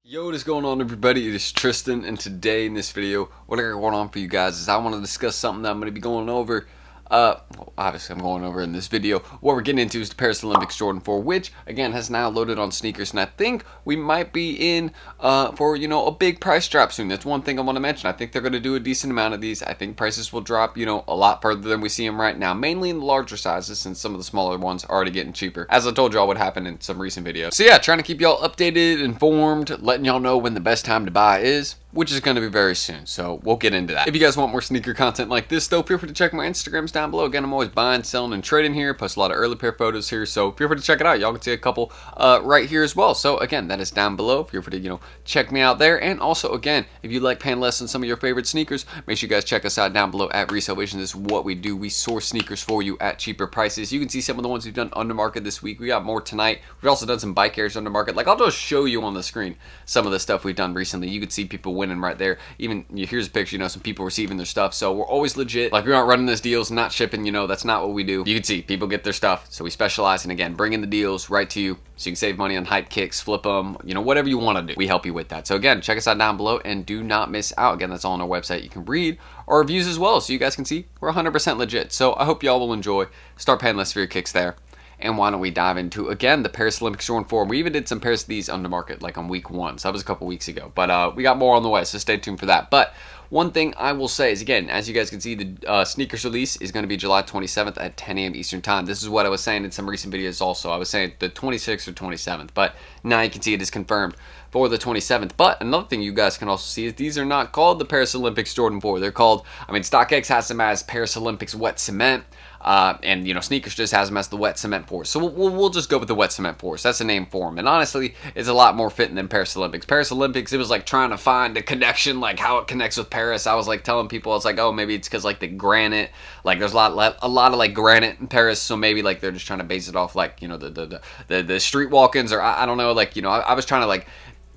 Yo, what is going on, everybody? It is Tristan, and today in this video, what I got going on for you guys is I want to discuss something that I'm going to be going over. Well, obviously I'm going over in this video. What we're getting into is the Paris Olympics Jordan 4, which again has now loaded on sneakers, and I think we might be in for a big price drop soon. That's one thing I want to mention. I think they're going to do a decent amount of these. I think prices will drop a lot further than we see them right now, mainly in the larger sizes, since some of the smaller ones are already getting cheaper, as I told y'all would happen in some recent videos. So yeah, trying to keep y'all updated, informed, letting y'all know when the best time to buy is, which is going to be very soon, so we'll get into that. If you guys want more sneaker content like this, though, feel free to check my Instagrams down below. Again, I'm always buying, selling, and trading here. Post a lot of early pair photos here, so feel free to check it out. Y'all can see a couple right here as well. So again, that is down below. Feel free to check me out there. And also, again, if you like paying less on some of your favorite sneakers, make sure you guys check us out down below at Resell. This is what we do. We source sneakers for you at cheaper prices. You can see some of the ones we've done under market this week. We got more tonight. We've also done some bike airs under market. Like, I'll just show you on the screen some of the stuff we've done recently. You can see people winning right there. Even here's a picture, some people receiving their stuff. So we're always legit. Like, we aren't running this deals, not shipping, that's not what we do. You can see people get their stuff. So we specialize in, again, bringing the deals right to you so you can save money on hype kicks, flip them, whatever you want to do. We help you with that. So again, check us out down below and do not miss out. Again, that's all on our website. You can read our reviews as well so you guys can see we're 100% legit. So I hope y'all will enjoy. Start paying less for your kicks there. And why don't we dive into, again, the Paris Olympics Jordan 4. We even did some pairs of these under market, like on week 1. So that was a couple weeks ago. But we got more on the way, so stay tuned for that. But one thing I will say is, again, as you guys can see, the sneakers release is going to be July 27th at 10 a.m. Eastern Time. This is what I was saying in some recent videos also. I was saying the 26th or 27th. But now you can see it is confirmed for the 27th. But another thing you guys can also see is these are not called the Paris Olympics Jordan 4. They're called, StockX has them as Paris Olympics Wet Cement. And Sneakers just has them as the Wet Cement Force. So we'll just go with the Wet Cement Force. That's the name for them. And honestly, it's a lot more fitting than Paris Olympics. Paris Olympics, it was like trying to find a connection, like how it connects with Paris. I was like telling people, it's like, oh, maybe it's because like the granite, like there's a lot of like granite in Paris. So maybe like they're just trying to base it off like, the street walk-ins, or I don't know, like, I was trying to like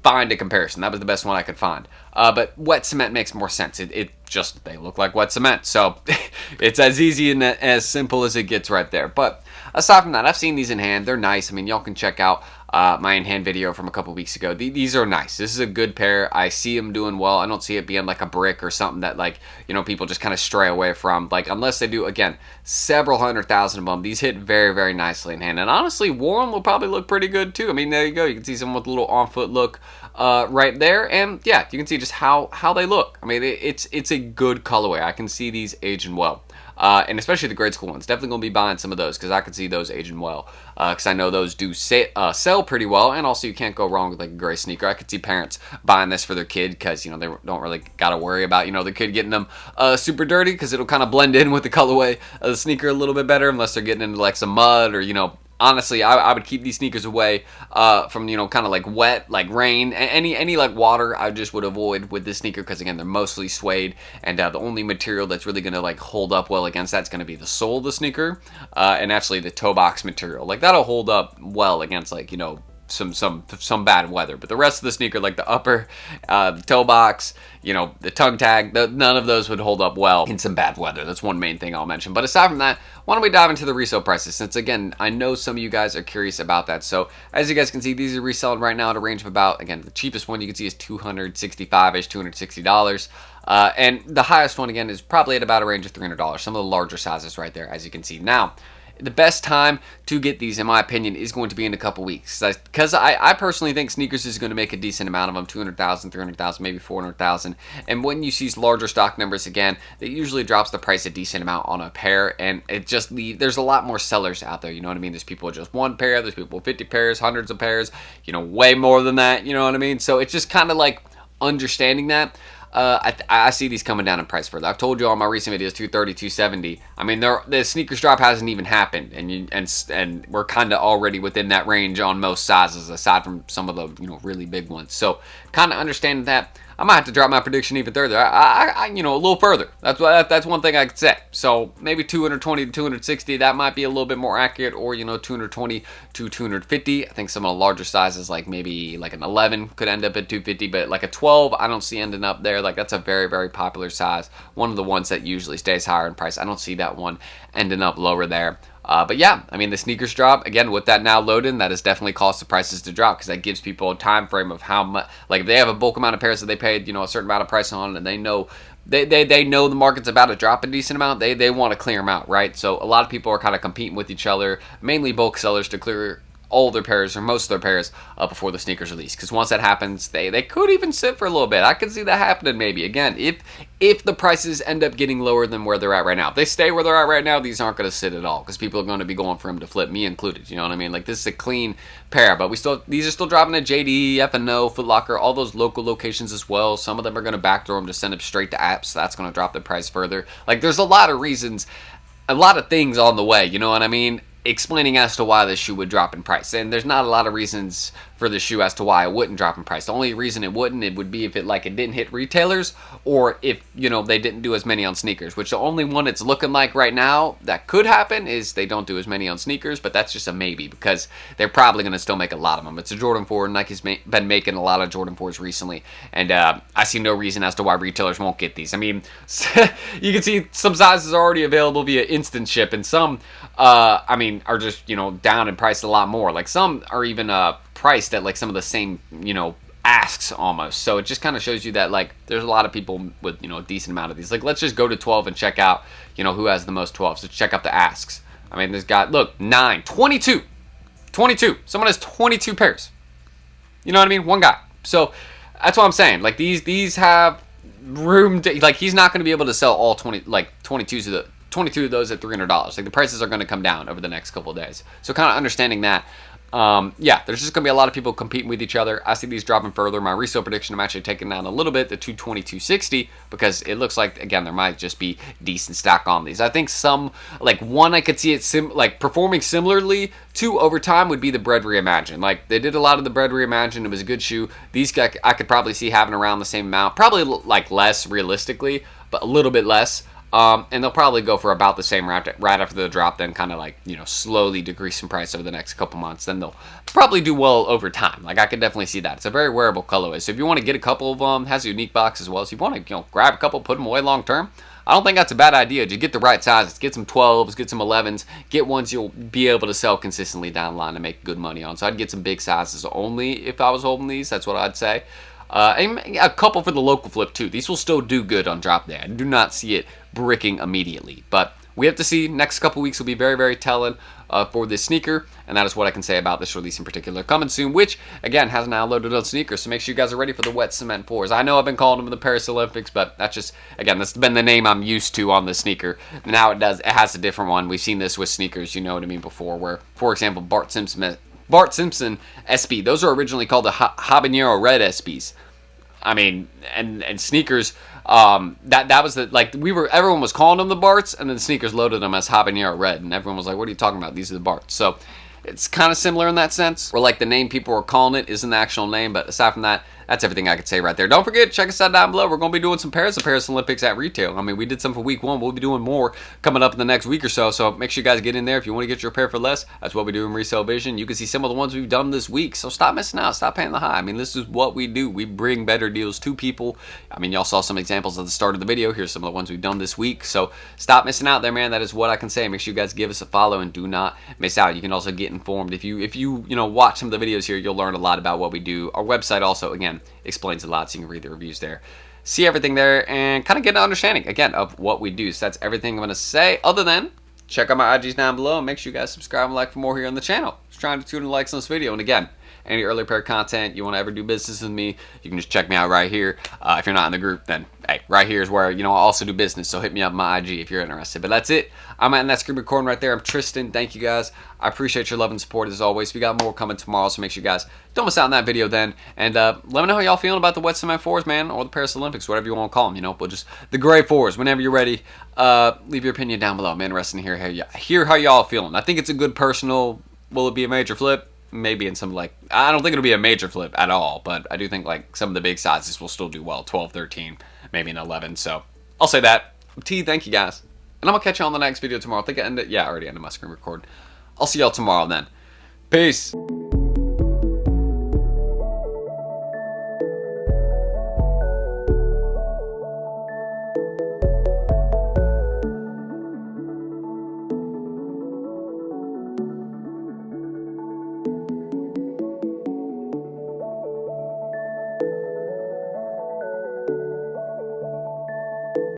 find a comparison. That was the best one I could find. But wet cement makes more sense. It just, they look like wet cement. So it's as easy and as simple as it gets right there. But aside from that, I've seen these in hand. They're nice. Y'all can check out my in-hand video from a couple weeks ago. These are nice. This is a good pair. I see them doing well. I don't see it being like a brick or something that like, people just kind of stray away from. Like, unless they do, again, several 100,000 of them, these hit very, very nicely in hand. And honestly, worn will probably look pretty good too. There you go. You can see some with a little on-foot look right there. And yeah, you can see just how they look. It's a good colorway. I can see these aging well. And especially the grade school ones. Definitely going to be buying some of those because I can see those aging well. Because I know those do sell pretty well. And also you can't go wrong with like a gray sneaker. I could see parents buying this for their kid because, they don't really got to worry about, the kid getting them super dirty, because it'll kind of blend in with the colorway of the sneaker a little bit better, unless they're getting into like some mud or, honestly, I would keep these sneakers away from, kind of like wet, like rain, any like water. I just would avoid with this sneaker because, again, they're mostly suede, and the only material that's really going to like hold up well against that's going to be the sole of the sneaker, and actually the toe box material. Like, that'll hold up well against like, some bad weather. But the rest of the sneaker, like the upper, the toe box, the tongue tag, none of those would hold up well in some bad weather. That's one main thing I'll mention. But aside from that, why don't we dive into the resale prices, since, again, I know some of you guys are curious about that. So as you guys can see, these are reselling right now at a range of about, again, the cheapest one you can see is $265-ish, $260. And the highest one, again, is probably at about a range of $300. Some of the larger sizes right there, as you can see. Now, the best time to get these, in my opinion, is going to be in a couple weeks. Because I personally think sneakers is going to make a decent amount of them, 200,000, 300,000, maybe 400,000. And when you see larger stock numbers, again, that usually drops the price a decent amount on a pair. And it just there's a lot more sellers out there, you know what I mean? There's people with just one pair, there's people with 50 pairs, hundreds of pairs, way more than that, you know what I mean? So it's just kind of like understanding that. I see these coming down in price further. I've told you all in my recent videos, 230, 270. The sneakers drop hasn't even happened, and we're kind of already within that range on most sizes, aside from some of the really big ones. So kind of understanding that, I might have to drop my prediction even further. A little further. That's one thing I could say. So maybe 220 to 260. That might be a little bit more accurate, or 220 to 250. I think some of the larger sizes, like maybe like an 11, could end up at 250. But like a 12, I don't see ending up there. Like, that's a very, very popular size. One of the ones that usually stays higher in price. I don't see that one ending up lower there. But yeah, I mean, the sneakers drop again with that now loaded. That has definitely caused the prices to drop, because that gives people a time frame of how much. Like if they have a bulk amount of pairs that they paid, a certain amount of price on, and they know they know the market's about to drop a decent amount. They want to clear them out, right? So a lot of people are kind of competing with each other, mainly bulk sellers, to clear all their pairs or most of their pairs before the sneakers release. Because once that happens, they could even sit for a little bit. I could see that happening maybe. Again, if the prices end up getting lower than where they're at right now. If they stay where they're at right now, these aren't going to sit at all, because people are going to be going for them to flip, me included. You know what I mean? Like, this is a clean pair, but these are still dropping at JD, F&O, Foot Locker, all those local locations as well. Some of them are going to backdoor them to send them straight to apps. So that's going to drop the price further. Like, there's a lot of reasons, a lot of things on the way. You know what I mean? Explaining as to why this shoe would drop in price. And there's not a lot of reasons for the shoe as to why it wouldn't drop in price. The only reason it would be if it didn't hit retailers, or if, they didn't do as many on sneakers, which the only one it's looking like right now that could happen is they don't do as many on sneakers, but that's just a maybe, because they're probably going to still make a lot of them. It's a Jordan 4. Nike's been making a lot of Jordan 4s recently, and I see no reason as to why retailers won't get these. I mean, you can see some sizes are already available via instant ship, and some are just, down in price a lot more. Like, some are even priced at some of the same, asks almost. So it just kind of shows you that there's a lot of people with, a decent amount of these. Let's just go to 12 and check out, who has the most 12s. So check out the asks. I mean, this guy, look, 9, 22. Someone has 22 pairs. You know what I mean? One guy. So that's what I'm saying. These have room to, he's not going to be able to sell all 22 of those at $300. The prices are going to come down over the next couple of days. So kind of understanding that, yeah, there's just going to be a lot of people competing with each other. I see these dropping further. My resale prediction, I'm actually taking down a little bit to 220, 260, because it looks like, again, there might just be decent stock on these. I think some, one I could see it performing similarly to over time would be the Bread Reimagined. They did a lot of the Bread Reimagined. It was a good shoe. These guys I could probably see having around the same amount, probably less realistically, but a little bit less. And they'll probably go for about the same right after the drop, then kind of slowly decrease in price over the next couple months. Then they'll probably do well over time. I could definitely see that. It's a very wearable colorway. So if you want to get a couple of them, it has a unique box as well. So if you want to grab a couple, put them away long term, I don't think that's a bad idea. Just get the right sizes. Get some 12s, get some 11s, get ones you'll be able to sell consistently down the line and make good money on. So I'd get some big sizes only if I was holding these. That's what I'd say. And a couple for the local flip too. These will still do good on drop day. I do not see it bricking immediately, but we have to see. Next couple weeks will be very, very telling for this sneaker, and that is what I can say about this release in particular. Coming soon, which again has now loaded on sneakers, so make sure you guys are ready for the wet cement 4s. I know I've been calling them the Paris Olympics, but that's just, again, that's been the name I'm used to on the sneaker. Now it has a different one. We've seen this with sneakers, you know what I mean, before, where, for example, Bart Simpson SB, those are originally called the Habanero Red SBs. I mean, and sneakers, that was everyone was calling them the Barts, and then sneakers loaded them as Habanero Red, and everyone was like, what are you talking about? These are the Barts. So it's kind of similar in that sense, where the name people are calling it isn't the actual name, but aside from that, that's everything I could say right there. Don't forget, check us out down below. We're going to be doing some pairs of Paris Olympics at retail. I mean, we did some for week 1. We'll be doing more coming up in the next week or so. So make sure you guys get in there if you want to get your pair for less. That's what we do in Resell Vision. You can see some of the ones we've done this week. So stop missing out. Stop paying the high. I mean, this is what we do. We bring better deals to people. I mean, y'all saw some examples at the start of the video. Here's some of the ones we've done this week. So stop missing out there, man. That is what I can say. Make sure you guys give us a follow and do not miss out. You can also get informed. If you watch some of the videos here, you'll learn a lot about what we do. Our website also, again, explains a lot, so you can read the reviews there, see everything there, and kind of get an understanding, again, of what we do. So that's everything I'm going to say, other than check out my IGs down below, and make sure you guys subscribe and like for more here on the channel. Just trying to 200 likes on this video. And again, any early pair content, you want to ever do business with me, you can just check me out right here. If you're not in the group, then hey, right here is where I also do business, so hit me up on my IG if you're interested. But that's it. I'm at that screen recording right there. I'm Tristan. Thank you guys. I appreciate your love and support as always. We got more coming tomorrow, so make sure you guys don't miss out on that video then. And let me know how y'all feeling about the Wet Cement 4s, man, or the Paris Olympics, whatever you want to call them. But just the gray 4s. Whenever you're ready, leave your opinion down below. I'm interested to hear how y'all feeling. I think it's a good personal. Will it be a major flip? Maybe in some, I don't think it'll be a major flip at all, but I do think some of the big sizes will still do well. 12, 13, maybe an 11. So I'll say that. T, thank you guys. And I'm going to catch you on the next video tomorrow. I think I already ended my screen record. I'll see y'all tomorrow then. Peace.